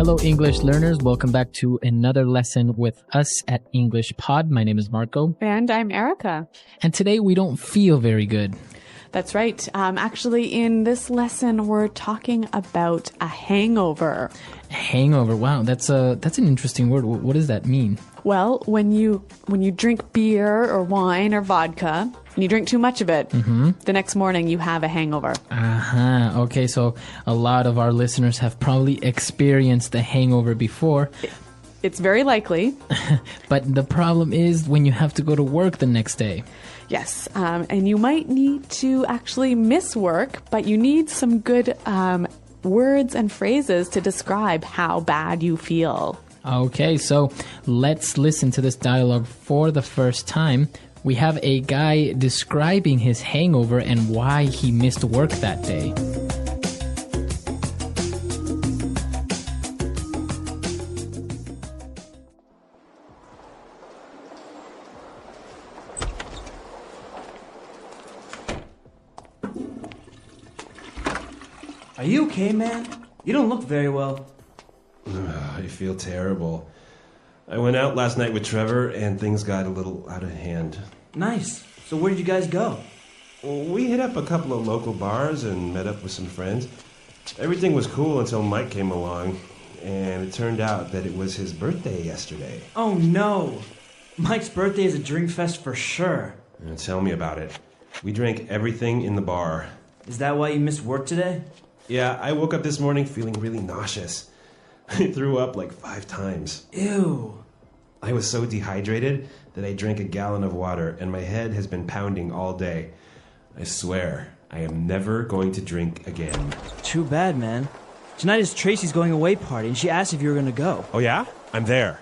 Hello, English learners. Welcome back to another lesson with us at English Pod. My name is Marco. And I'm Erica. And today we don't feel very good. That's right. Actually, in this lesson, we're talking about a hangover. A hangover. Wow, that's an interesting word. What does that mean? Well, when you drink beer or wine or vodka, and you drink too much of it, the next morning you have a hangover. Okay, so a lot of our listeners have probably experienced a hangover before. It's very likely. But the problem is when you have to go to work the next day. Yes, and you might need to actually miss work, but you need some good words and phrases to describe how bad you feel. Okay, so let's listen to this dialogue for the first time. We have a guy describing his hangover and why he missed work that day. Are you okay, man? You don't look very well. I feel terrible. I went out last night with Trevor and things got a little out of hand. Nice. So where did you guys go? Well, we hit up a couple of local bars and met up with some friends. Everything was cool until Mike came along, and it turned out that it was his birthday yesterday. Oh no. Mike's birthday is a drink fest for sure. Tell me about it. We drank everything in the bar. Is that why you missed work today? Yeah, I woke up this morning feeling really nauseous. I threw up like 5 times. Ew. I was so dehydrated that I drank a gallon of water and my head has been pounding all day. I swear, I am never going to drink again. Too bad, man. Tonight is Tracy's going away party and she asked if you were going to go. Oh yeah? I'm there.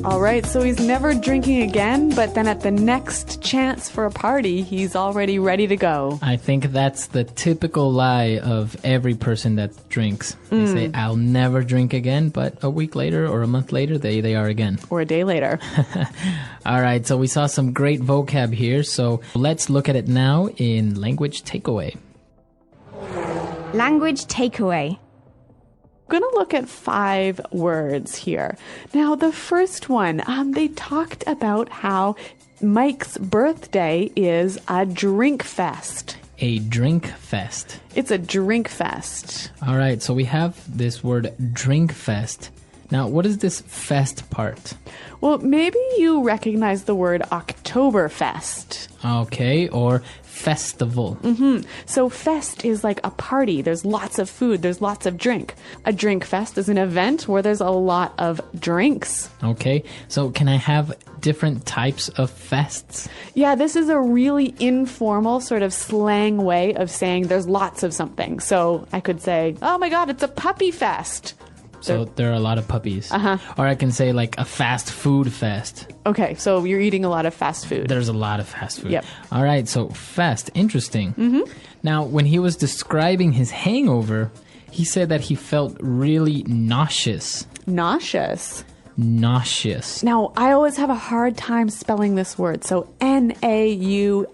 All right, so he's never drinking again, but then at the next chance for a party, he's already ready to go. I think that's the typical lie of every person that drinks. They say, I'll never drink again, but a week later or a month later, they are again. Or a day later. All right, so we saw some great vocab here, so let's look at it now in Language Takeaway. Language takeaway. Going to look at 5 words here. Now, the first one, they talked about how Mike's birthday is a drink fest. A drink fest. It's a drink fest. All right, so we have this word drink fest. Now, what is this fest part? Well, maybe you recognize the word Oktoberfest. Okay, or festival. So fest is like a party. There's lots of food. There's lots of drink. A drink fest is an event where there's a lot of drinks. Okay, so can I have different types of fests? Yeah, this is a really informal sort of slang way of saying there's lots of something. So I could say, oh my God, it's a puppy fest. So there are a lot of puppies. Or I can say like a fast food fest. Okay, so you're eating a lot of fast food. There's a lot of fast food. Yep. All right, so fest. Interesting. Now, when he was describing his hangover, he said that he felt really nauseous. Nauseous. Nauseous. Now, I always have a hard time spelling this word. So N-A-U-S-E-O-U-S.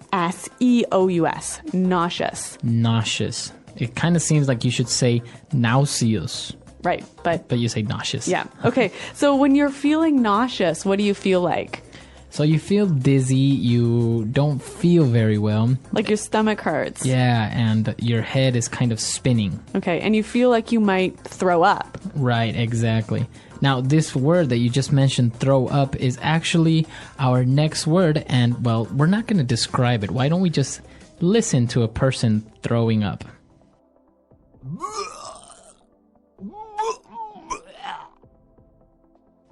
Nauseous. Nauseous. It kind of seems like you should say nauseous. Right, but you say nauseous. Yeah. Okay. So when you're feeling nauseous, what do you feel like? So you feel dizzy, you don't feel very well. Like your stomach hurts. Yeah, and your head is kind of spinning. Okay, and you feel like you might throw up. Right, exactly. Now, this word that you just mentioned, throw up, is actually our next word, and, well, we're not going to describe it. Why don't we just listen to a person throwing up?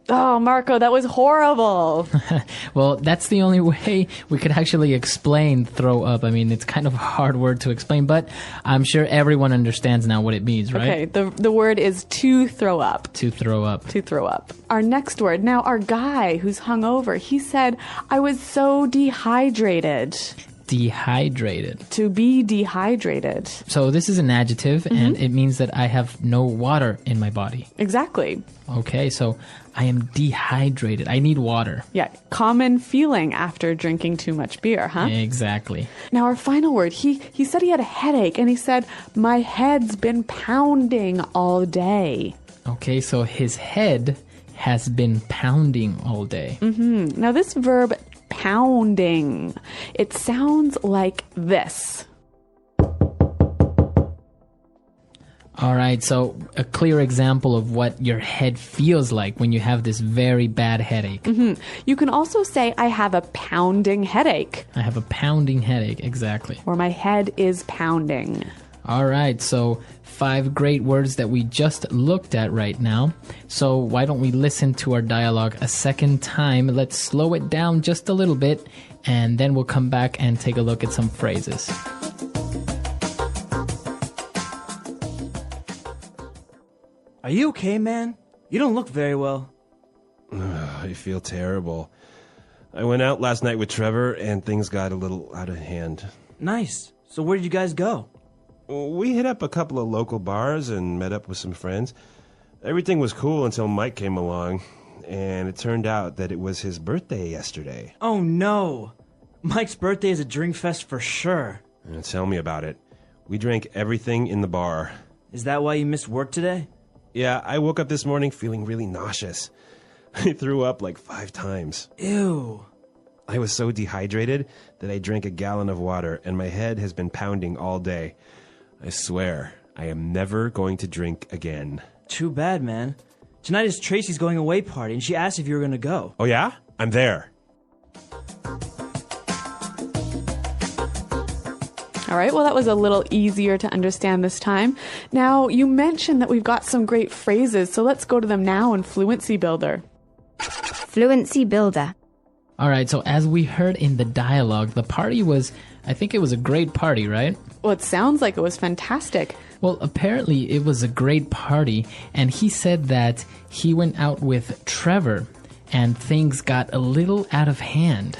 Oh, Marco, that was horrible. Well, that's the only way we could actually explain throw up. I mean, it's kind of a hard word to explain, but I'm sure everyone understands now what it means, right? Okay, the word is to throw up. To throw up. To throw up. Our next word. Now, our guy who's hungover, he said, I was so dehydrated. dehydrated. To be dehydrated. So this is an adjective, and it means that I have no water in my body. Exactly. Okay, so I am dehydrated. I need water. Yeah, common feeling after drinking too much beer, huh? Exactly. Now our final word, he said he had a headache, and he said, my head's been pounding all day. Okay, so his head has been pounding all day. Now this verb, pounding, it sounds like this. All right, so a clear example of what your head feels like when you have this very bad headache. You can also say, I have a pounding headache, I have a pounding headache, exactly. or my head is pounding. All right, so 5 great words that we just looked at right now. So why don't we listen to our dialogue a second time? Let's slow it down just a little bit, and then we'll come back and take a look at some phrases. Are you okay, man? You don't look very well. I feel terrible. I went out last night with Trevor, and things got a little out of hand. Nice. So where did you guys go? We hit up a couple of local bars and met up with some friends. Everything was cool until Mike came along, and it turned out that it was his birthday yesterday. Oh no. Mike's birthday is a drink fest for sure. Tell me about it. We drank everything in the bar. Is that why you missed work today? Yeah, I woke up this morning feeling really nauseous. I threw up like 5 times. Ew. I was so dehydrated that I drank a gallon of water, and my head has been pounding all day. I swear, I am never going to drink again. Too bad, man. Tonight is Tracy's going away party, and she asked if you were going to go. Oh yeah? I'm there. All right, well, that was a little easier to understand this time. Now, you mentioned that we've got some great phrases, so let's go to them now in Fluency Builder. Fluency Builder. All right, so as we heard in the dialogue, the party was, I think it was a great party, right? Well, it sounds like it was fantastic. Well, apparently it was a great party, and he said that he went out with Trevor, and things got a little out of hand.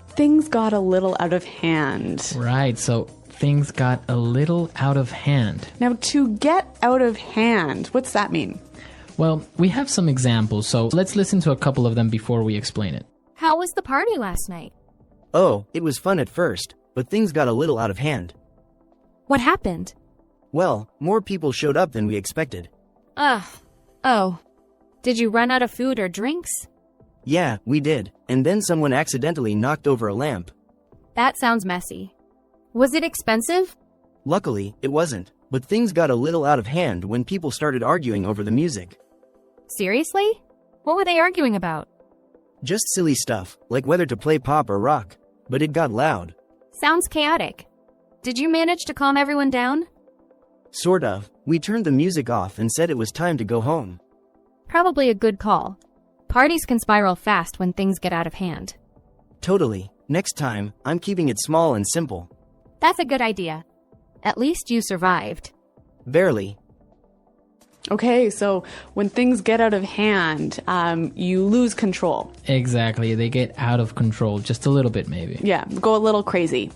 Things got a little out of hand. Right, so things got a little out of hand. Now, to get out of hand, what's that mean? Well, we have some examples, so let's listen to a couple of them before we explain it. How was the party last night? Oh, it was fun at first, but things got a little out of hand. What happened? Well, more people showed up than we expected. Oh. Did you run out of food or drinks? Yeah, we did, and then someone accidentally knocked over a lamp. That sounds messy. Was it expensive? Luckily, it wasn't, but things got a little out of hand when people started arguing over the music. Seriously? What were they arguing about? Just silly stuff, like whether to play pop or rock, but it got loud. Sounds chaotic. Did you manage to calm everyone down? Sort of. We turned the music off and said it was time to go home. Probably a good call. Parties can spiral fast when things get out of hand. Totally. Next time, I'm keeping it small and simple. That's a good idea. At least you survived. Barely. Okay, so when things get out of hand, you lose control. Exactly, they get out of control, just a little bit maybe. Yeah, go a little crazy.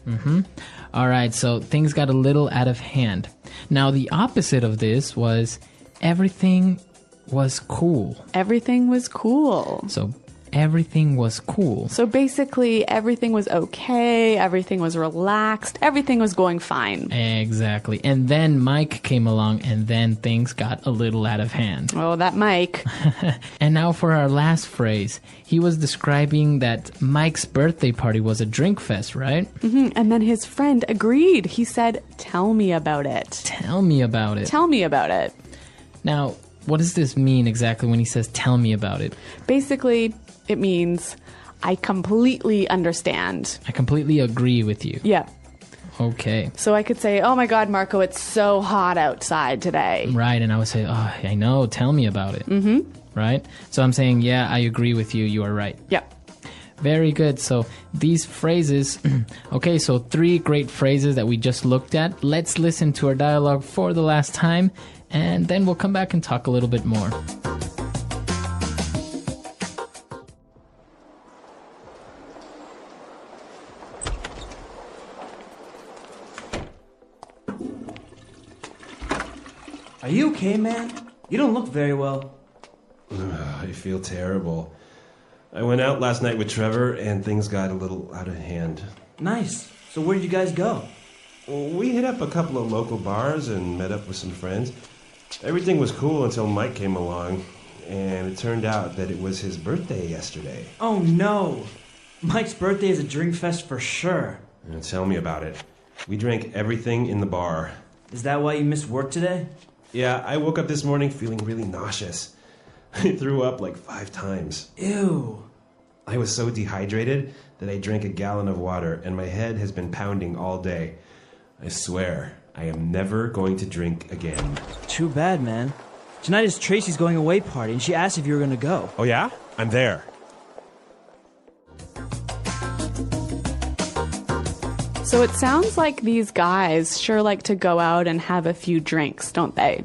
All right, so things got a little out of hand. Now, the opposite of this was everything was cool. Everything was cool. So everything was cool. So basically, everything was okay, everything was relaxed, everything was going fine. Exactly. And then Mike came along, and then things got a little out of hand. Oh, that Mike. And now for our last phrase. He was describing that Mike's birthday party was a drink fest, right? And then his friend agreed. He said, tell me about it. Tell me about it. Tell me about it. Now, what does this mean exactly when he says, tell me about it? Basically, it means I completely understand. I completely agree with you. Yeah. Okay. So I could say, oh my God, Marco, it's so hot outside today. Right, and I would say, oh, I know, tell me about it. Right? So I'm saying, yeah, I agree with you, you are right. Yeah. Very good. So these phrases, okay, so 3 great phrases that we just looked at. Let's listen to our dialogue for the last time, and then we'll come back and talk a little bit more. Are you okay, man? You don't look very well. I feel terrible. I went out last night with Trevor, and things got a little out of hand. Nice. So where did you guys go? We hit up a couple of local bars and met up with some friends. Everything was cool until Mike came along, and it turned out that it was his birthday yesterday. Oh, no. Mike's birthday is a drink fest for sure. Tell me about it. We drank everything in the bar. Is that why you missed work today? Yeah, I woke up this morning feeling really nauseous. I threw up like 5 times. Ew. I was so dehydrated that I drank a gallon of water, and my head has been pounding all day. I swear, I am never going to drink again. Too bad, man. Tonight is Tracy's going away party, and she asked if you were going to go. Oh yeah? I'm there. So it sounds like these guys sure like to go out and have a few drinks, don't they?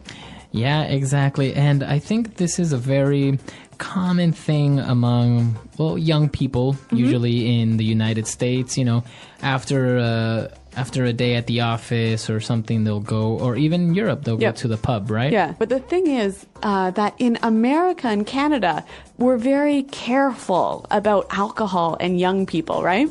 Yeah, exactly. And I think this is a very common thing among, well, young people, usually in the United States. You know, after a day at the office or something, they'll go, or even in Europe, they'll go to the pub, right? Yeah, but the thing is that in America and Canada, we're very careful about alcohol and young people, right?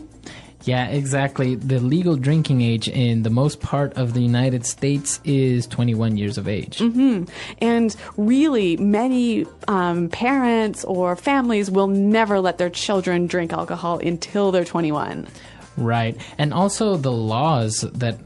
Yeah, exactly. The legal drinking age in the most part of the United States is 21 years of age. And really, many parents or families will never let their children drink alcohol until they're 21. Right. And also the laws that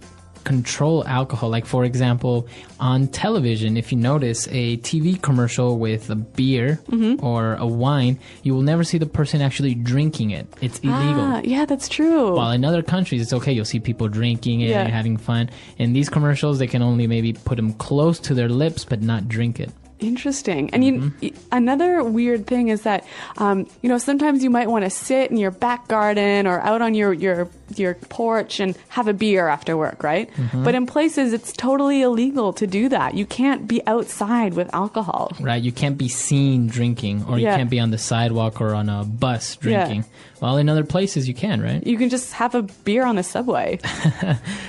control alcohol. Like, for example, on television, if you notice a TV commercial with a beer or a wine, you will never see the person actually drinking it. It's illegal. Yeah, that's true. While in other countries, it's okay. You'll see people drinking it, having fun. In these commercials, they can only maybe put them close to their lips, but not drink it. Interesting. And another weird thing is that, sometimes you might want to sit in your back garden or out on your porch and have a beer after work, right? But in places, it's totally illegal to do that. You can't be outside with alcohol. Right. You can't be seen drinking, or you can't be on the sidewalk or on a bus drinking. Well, in other places, you can, right? You can just have a beer on the subway.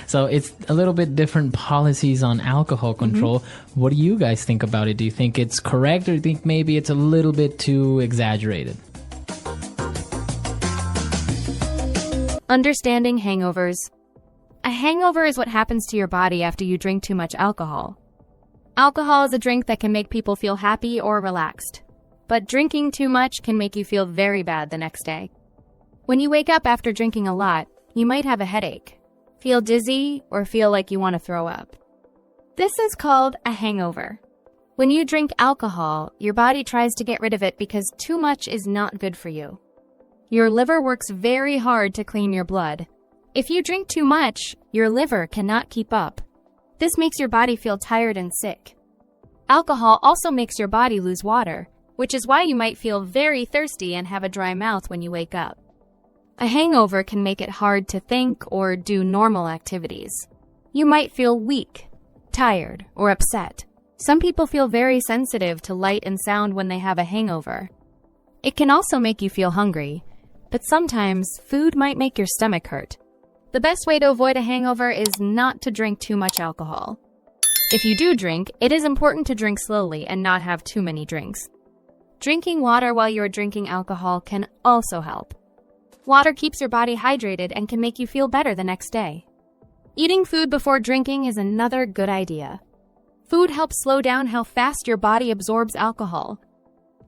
So it's a little bit different policies on alcohol control. What do you guys think about it? Do you think it's correct, or do you think maybe it's a little bit too exaggerated? Understanding hangovers. A hangover is what happens to your body after you drink too much alcohol. Alcohol is a drink that can make people feel happy or relaxed, but drinking too much can make you feel very bad the next day. When you wake up after drinking a lot, you might have a headache, feel dizzy, or feel like you want to throw up. This is called a hangover. When you drink alcohol, your body tries to get rid of it because too much is not good for you. Your liver works very hard to clean your blood. If you drink too much, your liver cannot keep up. This makes your body feel tired and sick. Alcohol also makes your body lose water, which is why you might feel very thirsty and have a dry mouth when you wake up. A hangover can make it hard to think or do normal activities. You might feel weak, tired, or upset. Some people feel very sensitive to light and sound when they have a hangover. It can also make you feel hungry, but sometimes food might make your stomach hurt. The best way to avoid a hangover is not to drink too much alcohol. If you do drink, it is important to drink slowly and not have too many drinks. Drinking water while you're drinking alcohol can also help. Water keeps your body hydrated and can make you feel better the next day. Eating food before drinking is another good idea. Food helps slow down how fast your body absorbs alcohol.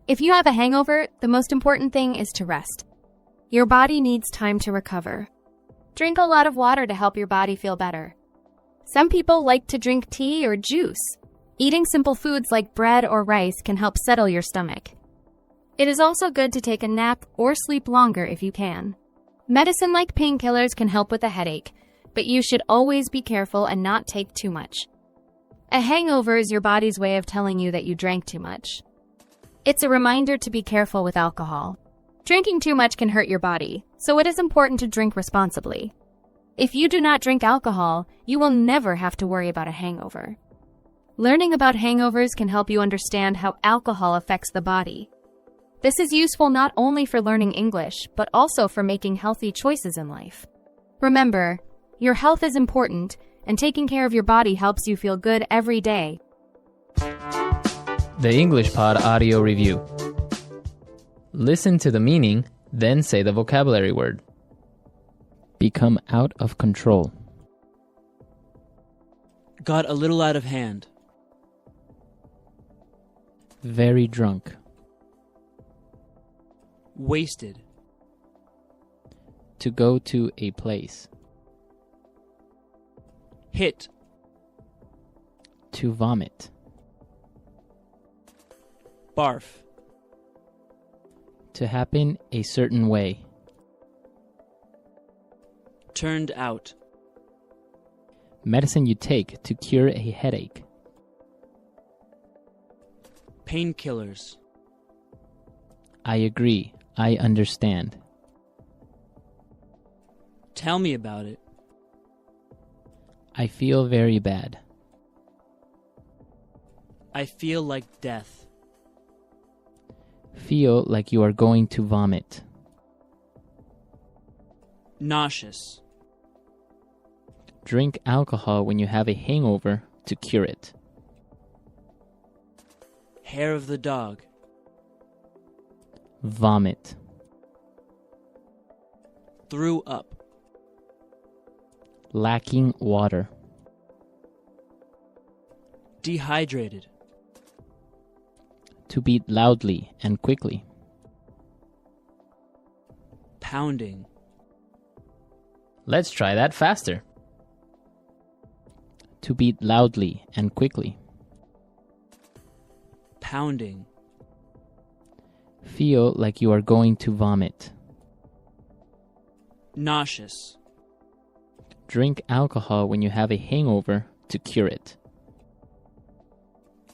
If you have a hangover, the most important thing is to rest. Your body needs time to recover. Drink a lot of water to help your body feel better. Some people like to drink tea or juice. Eating simple foods like bread or rice can help settle your stomach. It is also good to take a nap or sleep longer if you can. Medicine like painkillers can help with a headache, but you should always be careful and not take too much. A hangover is your body's way of telling you that you drank too much. It's a reminder to be careful with alcohol. Drinking too much can hurt your body, so it is important to drink responsibly. If you do not drink alcohol, you will never have to worry about a hangover. Learning about hangovers can help you understand how alcohol affects the body. This is useful not only for learning English, but also for making healthy choices in life. Remember, your health is important, and taking care of your body helps you feel good every day. The English Pod Audio Review. Listen to the meaning, then say the vocabulary word. Become out of control. Got a little out of hand. Very drunk. Wasted. To go to a place. Hit. To vomit. Barf. To happen a certain way. Turned out. Medicine you take to cure a headache. Painkillers. I agree. I understand. Tell me about it. I feel very bad. I feel like death. Feel like you are going to vomit. Nauseous. Drink alcohol when you have a hangover to cure it. Hair of the dog. Vomit. Threw up. Lacking water. Dehydrated. To beat loudly and quickly. Pounding. Let's try that faster. To beat loudly and quickly. Pounding. Feel like you are going to vomit. Nauseous. Drink alcohol when you have a hangover to cure it.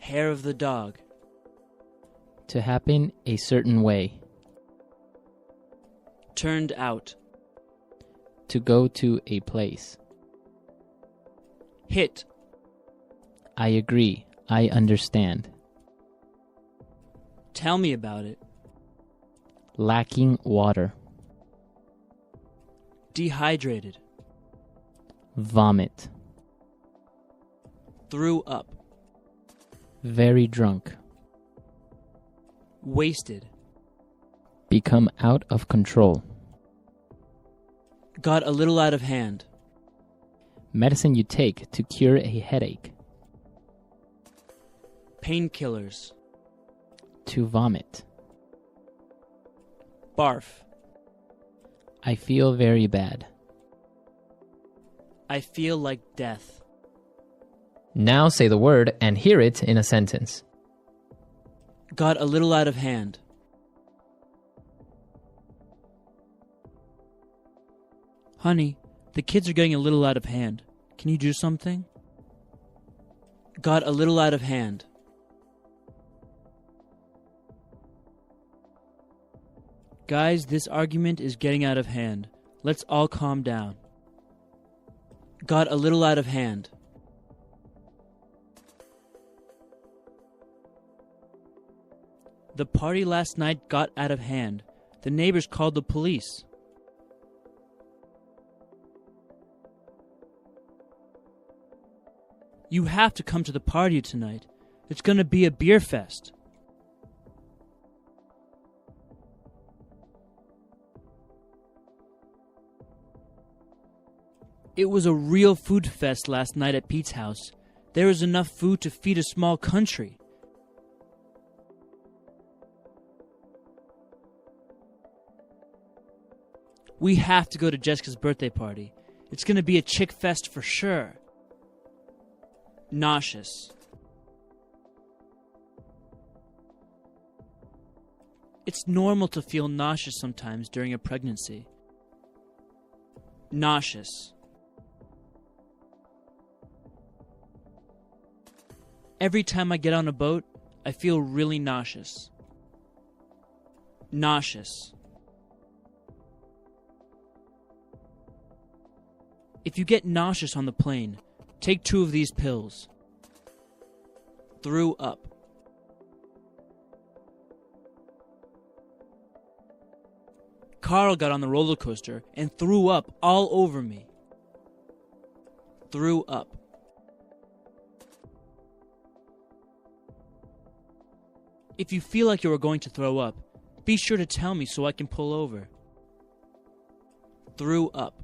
Hair of the dog. To happen a certain way. Turned out. To go to a place. Hit. I agree. I understand. Tell me about it. Lacking water. Dehydrated. Vomit. Threw up. Very drunk. Wasted. Become out of control. Got a little out of hand. Medicine you take to cure a headache. Painkillers. To vomit. Barf. I feel very bad. I feel like death. Now say the word and hear it in a sentence. Got a little out of hand. Honey, the kids are getting a little out of hand. Can you do something? Got a little out of hand. Guys, this argument is getting out of hand. Let's all calm down. Got a little out of hand. The party last night got out of hand. The neighbors called the police. You have to come to the party tonight. It's going to be a beer fest. It was a real food fest last night at Pete's house. There was enough food to feed a small country. We have to go to Jessica's birthday party. It's going to be a chick fest for sure. Nauseous. It's normal to feel nauseous sometimes during a pregnancy. Nauseous. Every time I get on a boat, I feel really nauseous. Nauseous. If you get nauseous on the plane, take 2 of these pills. Threw up. Carl got on the roller coaster and threw up all over me. Threw up. If you feel like you are going to throw up, be sure to tell me so I can pull over. Threw up.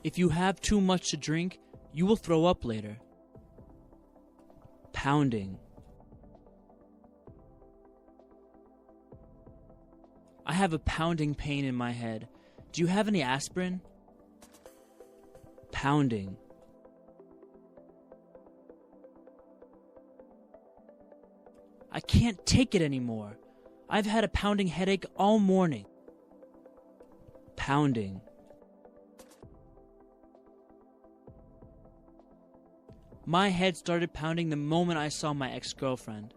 If you have too much to drink, you will throw up later. Pounding. I have a pounding pain in my head. Do you have any aspirin? Pounding. I can't take it anymore. I've had a pounding headache all morning. Pounding. My head started pounding the moment I saw my ex-girlfriend.